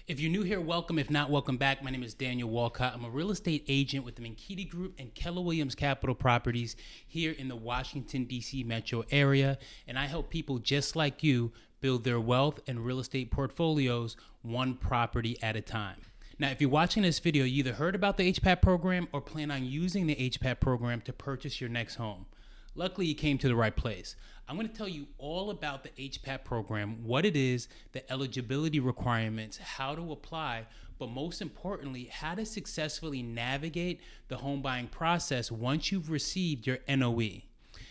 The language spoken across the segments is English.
If you're new here, welcome. If not, welcome back. My name is Daniel Walcott. I'm a real estate agent with the Minkiti Group and Keller Williams Capital Properties here in the Washington, D.C. metro area. And I help people just like you build their wealth and real estate portfolios one property at a time. Now, if you're watching this video, you either heard about the HPAP program or plan on using the HPAP program to purchase your next home. Luckily, you came to the right place. I'm going to tell you all about the HPAP program, what it is, the eligibility requirements, how to apply, but most importantly, how to successfully navigate the home buying process once you've received your NOE.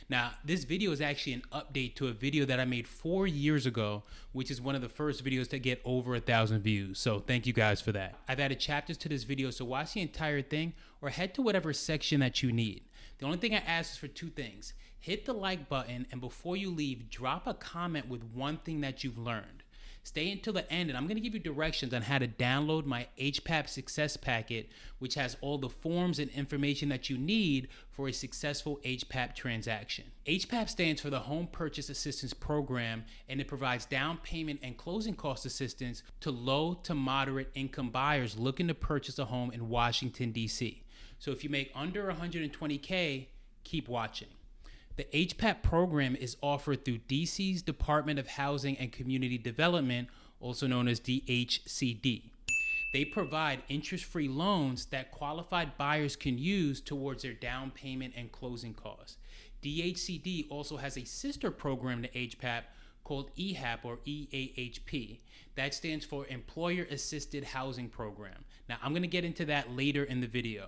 Now, this video is actually an update to a video that I made 4 years ago, which is one of the first videos to get over 1,000 views. So thank you guys for that. I've added chapters to this video, so watch the entire thing or head to whatever section that you need. The only thing I ask is for two things. Hit the like button, and before you leave, drop a comment with one thing that you've learned. Stay until the end, and I'm going to give you directions on how to download my HPAP Success Packet, which has all the forms and information that you need for a successful HPAP transaction. HPAP stands for the Home Purchase Assistance Program, and it provides down payment and closing cost assistance to low to moderate income buyers looking to purchase a home in Washington, D.C. So if you make under $120K, keep watching. The HPAP program is offered through DC's Department of Housing and Community Development, also known as DHCD. They provide interest-free loans that qualified buyers can use towards their down payment and closing costs. DHCD also has a sister program to HPAP called EAHP or EAHP. That stands for Employer Assisted Housing Program. Now, I'm going to get into that later in the video.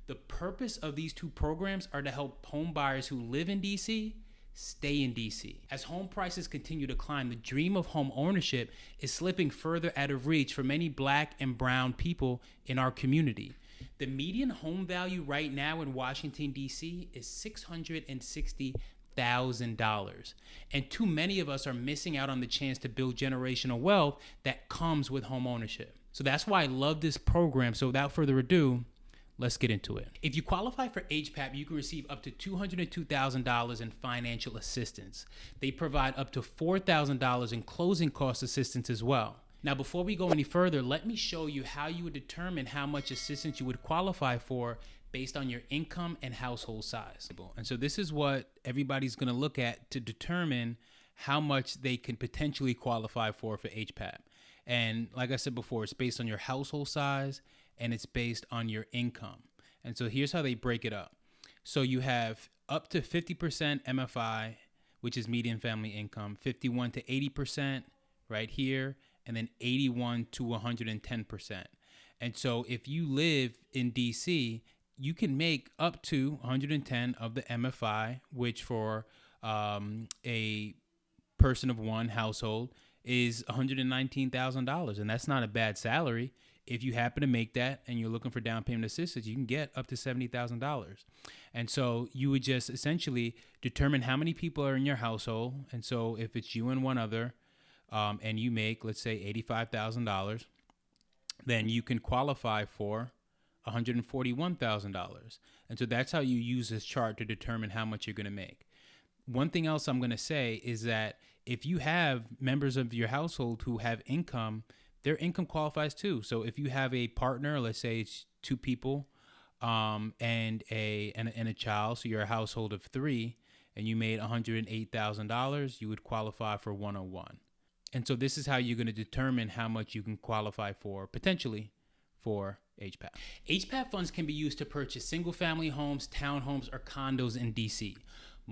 The purpose of these two programs are to help home buyers who live in DC stay in DC. As home prices continue to climb, the dream of home ownership is slipping further out of reach for many Black and brown people in our community. The median home value right now in Washington, DC is $660,000. And too many of us are missing out on the chance to build generational wealth that comes with home ownership. So that's why I love this program. So without further ado, let's get into it. If you qualify for HPAP, you can receive up to $202,000 in financial assistance. They provide up to $4,000 in closing cost assistance as well. Now, before we go any further, let me show you how you would determine how much assistance you would qualify for based on your income and household size. And so this is what everybody's going to look at to determine how much they can potentially qualify for HPAP. And like I said before, it's based on your household size and it's based on your income. And so here's how they break it up. So you have up to 50% MFI, which is median family income, 51 to 80% right here, and then 81 to 110%. And so if you live in DC, you can make up to 110 of the MFI, which for a person of one household is $119,000. And that's not a bad salary. If you happen to make that and you're looking for down payment assistance, you can get up to $70,000. And so you would just essentially determine how many people are in your household. And so if it's you and one other, and you make, let's say, $85,000, then you can qualify for $141,000. And so that's how you use this chart to determine how much you're going to make. One thing else I'm going to say is that if you have members of your household who have income, their income qualifies too. So if you have a partner, let's say it's two people, and a child, so you're a household of three, and you made $108,000, you would qualify for 101. And so this is how you're going to determine how much you can qualify for, potentially, for HPAP. HPAP funds can be used to purchase single-family homes, townhomes, or condos in DC.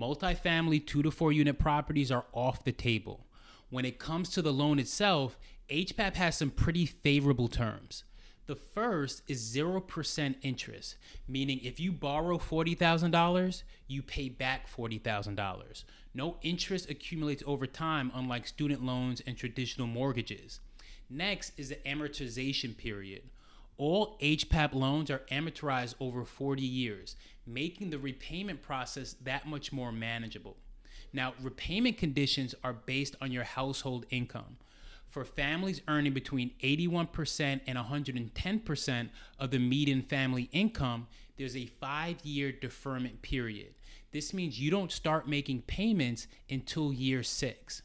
Multifamily 2 to 4 unit properties are off the table. When it comes to the loan itself, HPAP has some pretty favorable terms. The first is 0% interest, meaning if you borrow $40,000, you pay back $40,000. No interest accumulates over time, unlike student loans and traditional mortgages. Next is the amortization period. All HPAP loans are amortized over 40 years, making the repayment process that much more manageable. Now, repayment conditions are based on your household income. For families earning between 81% and 110% of the median family income, there's a 5-year deferment period. This means you don't start making payments until year 6.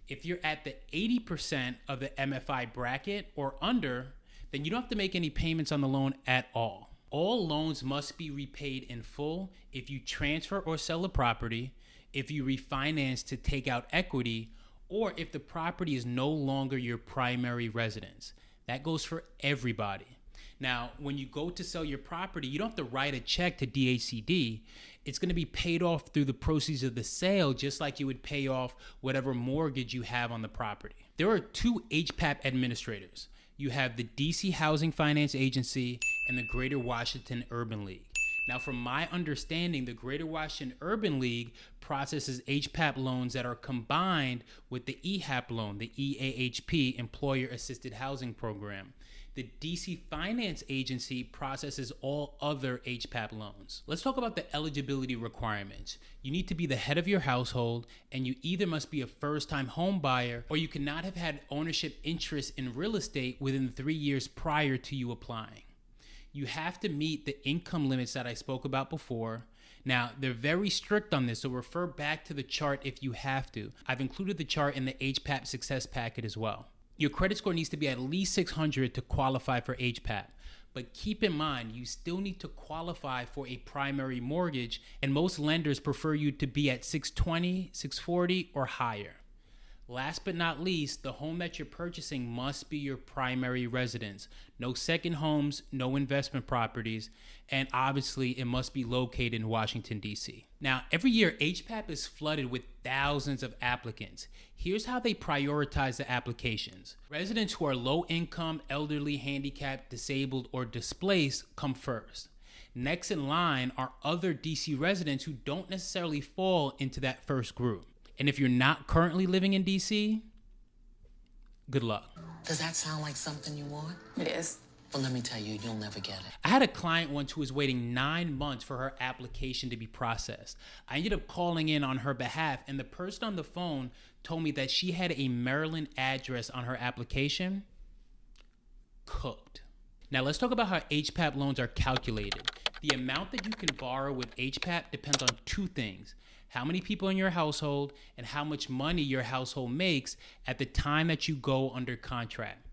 If you're at the 80% of the MFI bracket or under, then you don't have to make any payments on the loan at all. All loans must be repaid in full if you transfer or sell a property, if you refinance to take out equity, or if the property is no longer your primary residence. That goes for everybody. Now, when you go to sell your property, you don't have to write a check to DHCD. It's going to be paid off through the proceeds of the sale, just like you would pay off whatever mortgage you have on the property. There are two HPAP administrators. You have the DC Housing Finance Agency and the Greater Washington Urban League. Now, from my understanding, the Greater Washington Urban League processes HPAP loans that are combined with the EAHP loan, the EAHP Employer Assisted Housing Program. The DC Finance Agency processes all other HPAP loans. Let's talk about the eligibility requirements. You need to be the head of your household, and you either must be a first-time home buyer or you cannot have had ownership interest in real estate within 3 years prior to you applying. You have to meet the income limits that I spoke about before. Now, they're very strict on this, so refer back to the chart if you have to. I've included the chart in the HPAP Success Packet as well. Your credit score needs to be at least 600 to qualify for HPAP. But keep in mind, you still need to qualify for a primary mortgage, and most lenders prefer you to be at 620, 640, or higher. Last but not least, the home that you're purchasing must be your primary residence. No second homes, no investment properties, and obviously it must be located in Washington, D.C. Now, every year, HPAP is flooded with thousands of applicants. Here's how they prioritize the applications. Residents who are low income, elderly, handicapped, disabled, or displaced come first. Next in line are other D.C. residents who don't necessarily fall into that first group. And if you're not currently living in DC, good luck. Does that sound like something you want? It is. Well, let me tell you, you'll never get it. I had a client once who was waiting 9 months for her application to be processed. I ended up calling in on her behalf, and the person on the phone told me that she had a Maryland address on her application. Cooked. Now let's talk about how HPAP loans are calculated. The amount that you can borrow with HPAP depends on two things: how many people in your household and how much money your household makes at the time that you go under contract.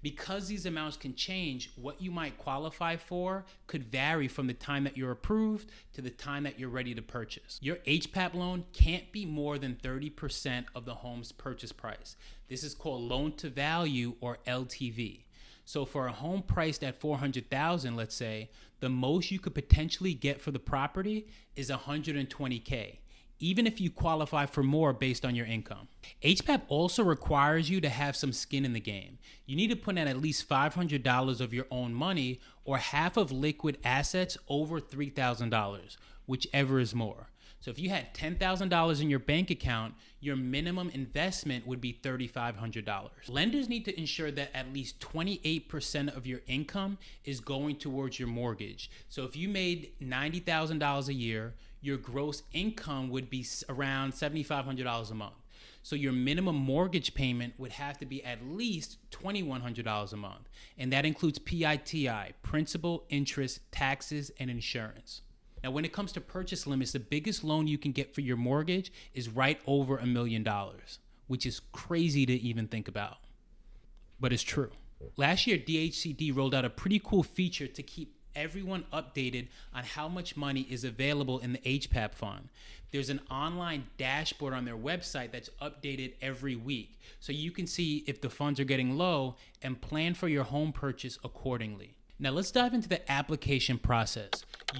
Because these amounts can change, what you might qualify for could vary from the time that you're approved to the time that you're ready to purchase. Your HPAP loan can't be more than 30% of the home's purchase price. This is called loan to value, or LTV. So for a home priced at $400,000, let's say, the most you could potentially get for the property is $120K. Even if you qualify for more based on your income. HPAP also requires you to have some skin in the game. You need to put in at least $500 of your own money or half of liquid assets over $3,000, whichever is more. So if you had $10,000 in your bank account, your minimum investment would be $3,500. Lenders need to ensure that at least 28% of your income is going towards your mortgage. So if you made $90,000 a year, your gross income would be around $7,500 a month. So your minimum mortgage payment would have to be at least $2,100 a month. And that includes PITI, principal, interest, taxes, and insurance. Now, when it comes to purchase limits, the biggest loan you can get for your mortgage is right over $1 million, which is crazy to even think about, but it's true. Last year, DHCD rolled out a pretty cool feature to keep everyone updated on how much money is available in the HPAP fund. There's an online dashboard on their website that's updated every week, so you can see if the funds are getting low and plan for your home purchase accordingly. Now let's dive into the application process.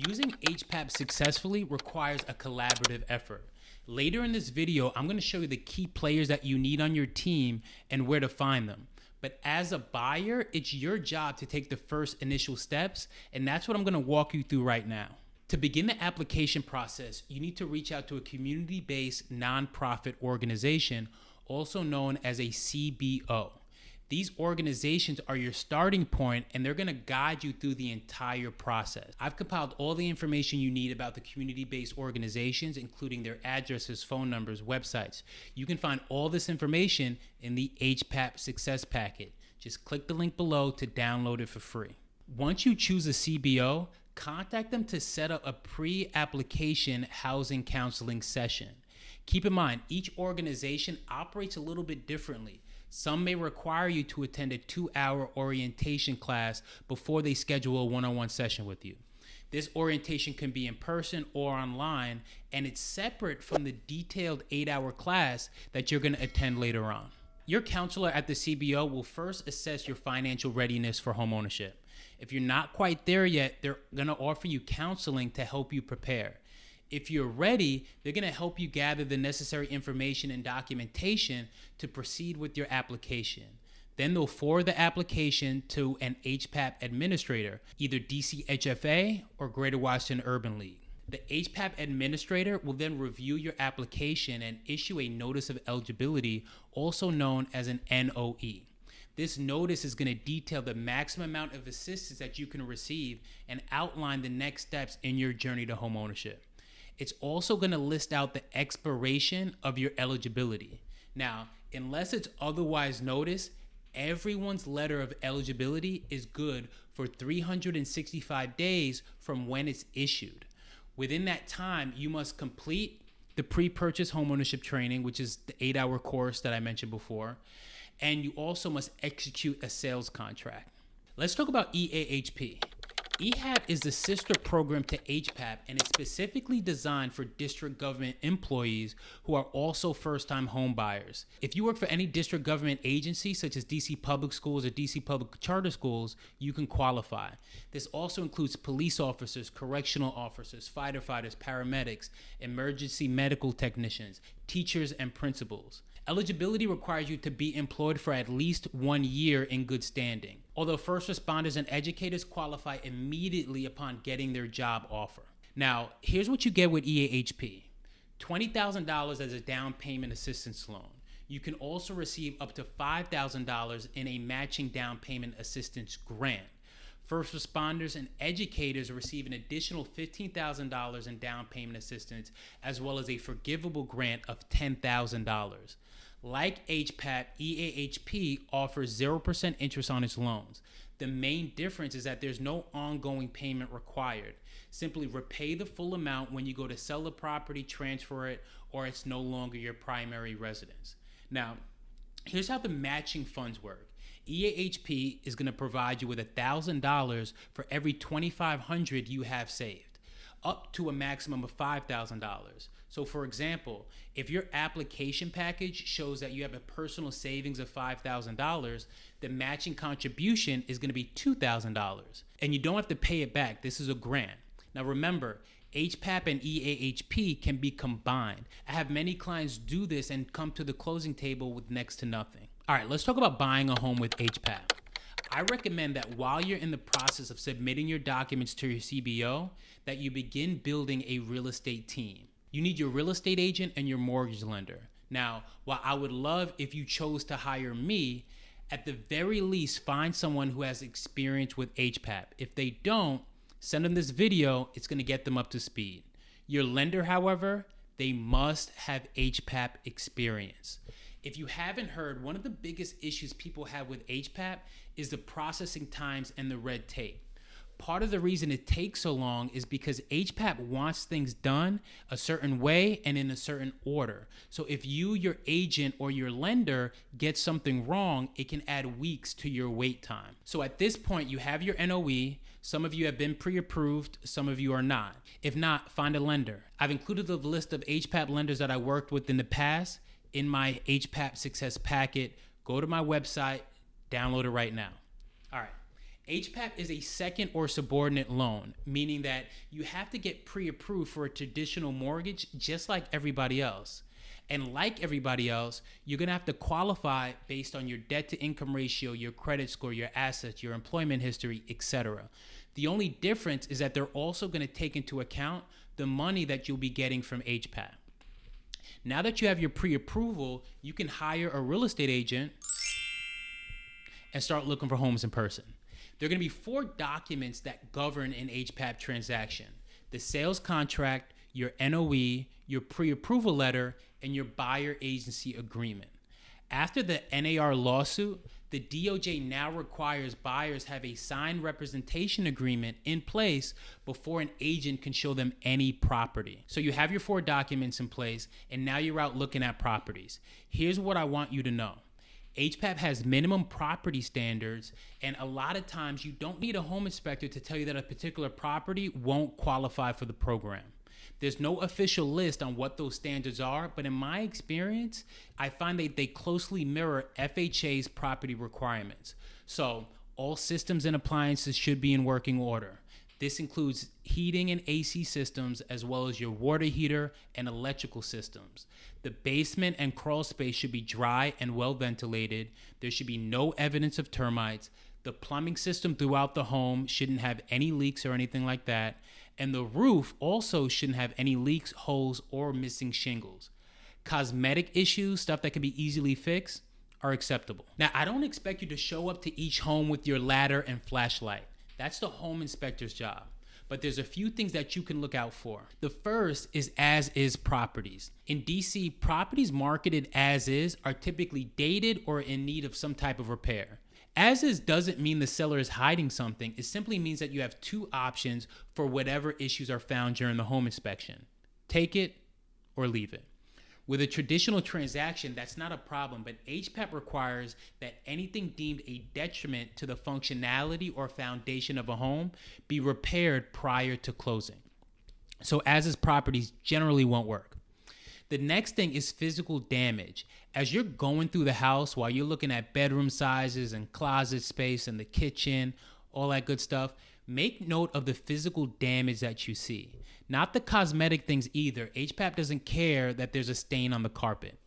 Using HPAP successfully requires a collaborative effort. Later in this video, I'm going to show you the key players that you need on your team and where to find them. But as a buyer, it's your job to take the first initial steps, and that's what I'm going to walk you through right now. To begin the application process, you need to reach out to a community-based nonprofit organization, also known as a CBO. These organizations are your starting point, and they're going to guide you through the entire process. I've compiled all the information you need about the community-based organizations, including their addresses, phone numbers, websites. You can find all this information in the HPAP Success Packet. Just click the link below to download it for free. Once you choose a CBO, contact them to set up a pre-application housing counseling session. Keep in mind, each organization operates a little bit differently. Some may require you to attend a 2-hour orientation class before they schedule a one-on-one session with you. This orientation can be in person or online, and it's separate from the detailed 8-hour class that you're going to attend later on. Your counselor at the CBO will first assess your financial readiness for homeownership. If you're not quite there yet, they're going to offer you counseling to help you prepare. If you're ready, they're going to help you gather the necessary information and documentation to proceed with your application. Then they'll forward the application to an HPAP administrator, either DC HFA or Greater Washington Urban League. The HPAP administrator will then review your application and issue a notice of eligibility, also known as an NOE. This notice is going to detail the maximum amount of assistance that you can receive and outline the next steps in your journey to homeownership. It's also going to list out the expiration of your eligibility. Now, unless it's otherwise noticed, everyone's letter of eligibility is good for 365 days from when it's issued. Within that time, you must complete the pre-purchase homeownership training, which is the 8-hour course that I mentioned before, and you also must execute a sales contract. Let's talk about EAHP. EAHP is the sister program to HPAP, and it's specifically designed for district government employees who are also first-time home buyers. If you work for any district government agency, such as DC Public Schools or DC Public Charter Schools, you can qualify. This also includes police officers, correctional officers, firefighters, paramedics, emergency medical technicians, teachers, and principals. Eligibility requires you to be employed for at least 1 year in good standing, although first responders and educators qualify immediately upon getting their job offer. Now, here's what you get with EAHP. $20,000 as a down payment assistance loan. You can also receive up to $5,000 in a matching down payment assistance grant. First responders and educators receive an additional $15,000 in down payment assistance, as well as a forgivable grant of $10,000. Like HPAP, EAHP offers 0% interest on its loans. The main difference is that there's no ongoing payment required. Simply repay the full amount when you go to sell the property, transfer it, or it's no longer your primary residence. Now, here's how the matching funds work. EAHP is going to provide you with $1,000 for every $2,500 you have saved, up to a maximum of $5,000. So for example, if your application package shows that you have a personal savings of $5,000, the matching contribution is going to be $2,000. And you don't have to pay it back. This is a grant. Now remember, HPAP and EAHP can be combined. I have many clients do this and come to the closing table with next to nothing. All right, let's talk about buying a home with HPAP. I recommend that while you're in the process of submitting your documents to your CBO, that you begin building a real estate team. You need your real estate agent and your mortgage lender. Now, while I would love if you chose to hire me, at the very least, find someone who has experience with HPAP. If they don't, send them this video. It's going to get them up to speed. Your lender, however, they must have HPAP experience. If you haven't heard, one of the biggest issues people have with HPAP is the processing times and the red tape. Part of the reason it takes so long is because HPAP wants things done a certain way and in a certain order. So if you, your agent, or your lender gets something wrong, it can add weeks to your wait time. So at this point, you have your NOE. Some of you have been pre-approved, some of you are not. If not, find a lender. I've included the list of HPAP lenders that I worked with in the past in my HPAP Success Packet. Go to my website, download it right now. All right. HPAP is a second or subordinate loan, meaning that you have to get pre-approved for a traditional mortgage just like everybody else. And like everybody else, you're going to have to qualify based on your debt to income ratio, your credit score, your assets, your employment history, etc. The only difference is that they're also going to take into account the money that you'll be getting from HPAP. Now that you have your pre-approval, you can hire a real estate agent and start looking for homes in person. There are going to be 4 documents that govern an HPAP transaction: the sales contract, your NOE, your pre-approval letter, and your buyer agency agreement. After the NAR lawsuit, The DOJ now requires buyers have a signed representation agreement in place before an agent can show them any property. So you have your 4 documents in place, and now you're out looking at properties. Here's what I want you to know. HPAP has minimum property standards, and a lot of times you don't need a home inspector to tell you that a particular property won't qualify for the program. There's no official list on what those standards are, but in my experience, I find that they closely mirror FHA's property requirements. So all systems and appliances should be in working order. This includes heating and AC systems, as well as your water heater and electrical systems. The basement and crawl space should be dry and well ventilated. There should be no evidence of termites. The plumbing system throughout the home shouldn't have any leaks or anything like that. And the roof also shouldn't have any leaks, holes, or missing shingles. Cosmetic issues, stuff that can be easily fixed, are acceptable. Now, I don't expect you to show up to each home with your ladder and flashlight. That's the home inspector's job. But there's a few things that you can look out for. The first is as-is properties. In DC, properties marketed as is are typically dated or in need of some type of repair. As is doesn't mean the seller is hiding something. It simply means that you have 2 options for whatever issues are found during the home inspection. Take it or leave it. With a traditional transaction, that's not a problem, but HPAP requires that anything deemed a detriment to the functionality or foundation of a home be repaired prior to closing. So as-is properties generally won't work. The next thing is physical damage. As you're going through the house while you're looking at bedroom sizes and closet space and the kitchen, all that good stuff, make note of the physical damage that you see. Not the cosmetic things either. HPAP doesn't care that there's a stain on the carpet.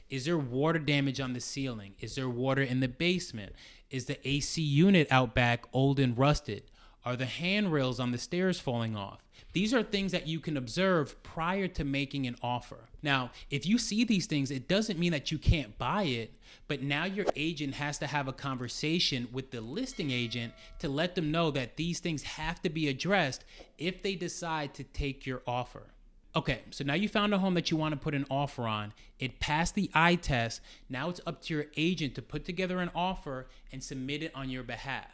Is there water damage on the ceiling? Is there water in the basement? Is the AC unit out back old and rusted? Are the handrails on the stairs falling off? These are things that you can observe prior to making an offer. Now, if you see these things, it doesn't mean that you can't buy it, but now your agent has to have a conversation with the listing agent to let them know that these things have to be addressed if they decide to take your offer. Okay, so now you found a home that you want to put an offer on. It passed the eye test. Now it's up to your agent to put together an offer and submit it on your behalf.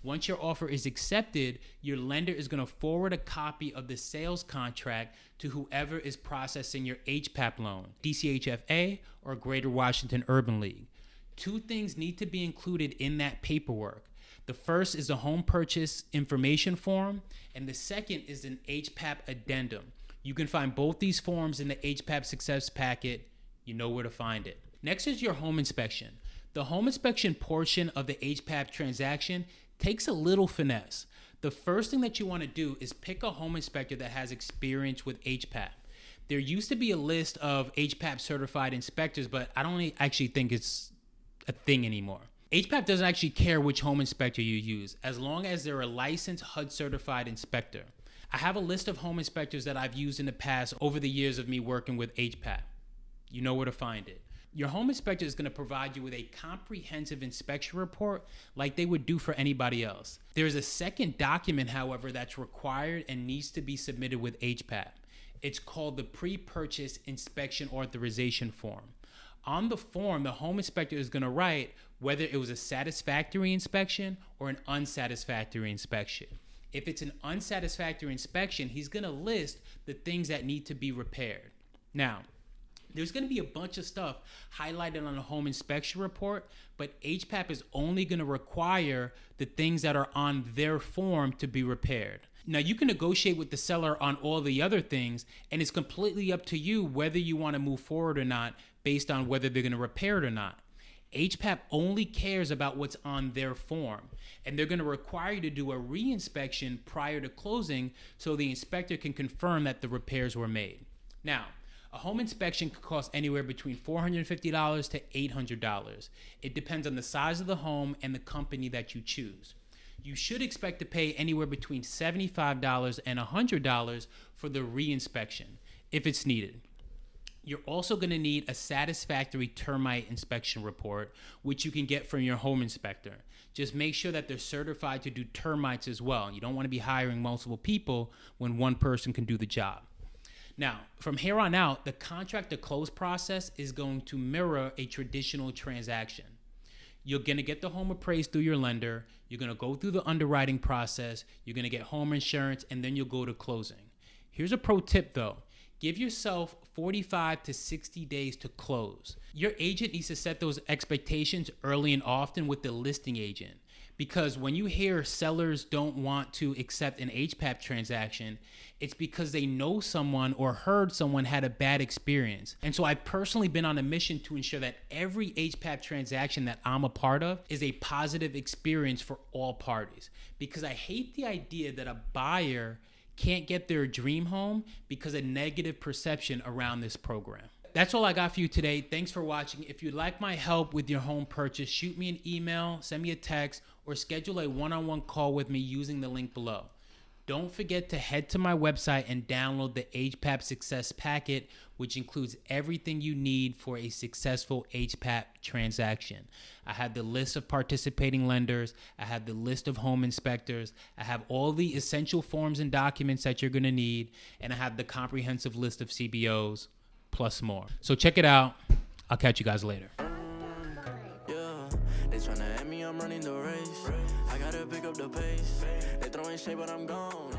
Once your offer is accepted, your lender is going to forward a copy of the sales contract to whoever is processing your HPAP loan, DCHFA or Greater Washington Urban League. 2 things need to be included in that paperwork. The first is the home purchase information form, and the second is an HPAP addendum. You can find both these forms in the HPAP success packet. You know where to find it. Next is your home inspection. The home inspection portion of the HPAP transaction takes a little finesse. The first thing that you want to do is pick a home inspector that has experience with HPAP. There used to be a list of HPAP certified inspectors, but I don't actually think it's a thing anymore. HPAP doesn't actually care which home inspector you use, as long as they're a licensed HUD certified inspector. I have a list of home inspectors that I've used in the past over the years of me working with HPAP. You know where to find it. Your home inspector is going to provide you with a comprehensive inspection report like they would do for anybody else. There's a second document, however, that's required and needs to be submitted with HPAP. It's called the Pre-Purchase Inspection Authorization Form. On the form, the home inspector is going to write whether it was a satisfactory inspection or an unsatisfactory inspection. If it's an unsatisfactory inspection, he's going to list the things that need to be repaired. Now, there's going to be a bunch of stuff highlighted on the home inspection report, but HPAP is only going to require the things that are on their form to be repaired. Now, you can negotiate with the seller on all the other things, and it's completely up to you whether you want to move forward or not based on whether they're going to repair it or not. HPAP only cares about what's on their form, and they're going to require you to do a re-inspection prior to closing so the inspector can confirm that the repairs were made. Now, a home inspection could cost anywhere between $450 to $800. It depends on the size of the home and the company that you choose. You should expect to pay anywhere between $75 and $100 for the re-inspection if it's needed. You're also going to need a satisfactory termite inspection report, which you can get from your home inspector. Just make sure that they're certified to do termites as well. You don't want to be hiring multiple people when one person can do the job. Now, from here on out, the contract to close process is going to mirror a traditional transaction. You're going to get the home appraised through your lender. You're going to go through the underwriting process. You're going to get home insurance, and then you'll go to closing. Here's a pro tip though. Give yourself 45 to 60 days to close. Your agent needs to set those expectations early and often with the listing agent. Because when you hear sellers don't want to accept an HPAP transaction, it's because they know someone or heard someone had a bad experience. And so I've personally been on a mission to ensure that every HPAP transaction that I'm a part of is a positive experience for all parties. Because I hate the idea that a buyer can't get their dream home because of negative perception around this program. That's all I got for you today. Thanks for watching. If you'd like my help with your home purchase, shoot me an email, send me a text, or schedule a one-on-one call with me using the link below. Don't forget to head to my website and download the HPAP Success Packet, which includes everything you need for a successful HPAP transaction. I have the list of participating lenders. I have the list of home inspectors. I have all the essential forms and documents that you're going to need. And I have the comprehensive list of CBOs, plus more. So check it out. I'll catch you guys later. Yeah, they tryna at me, I'm running the race. I gotta pick up the pace. They throwing shade, but I'm gone.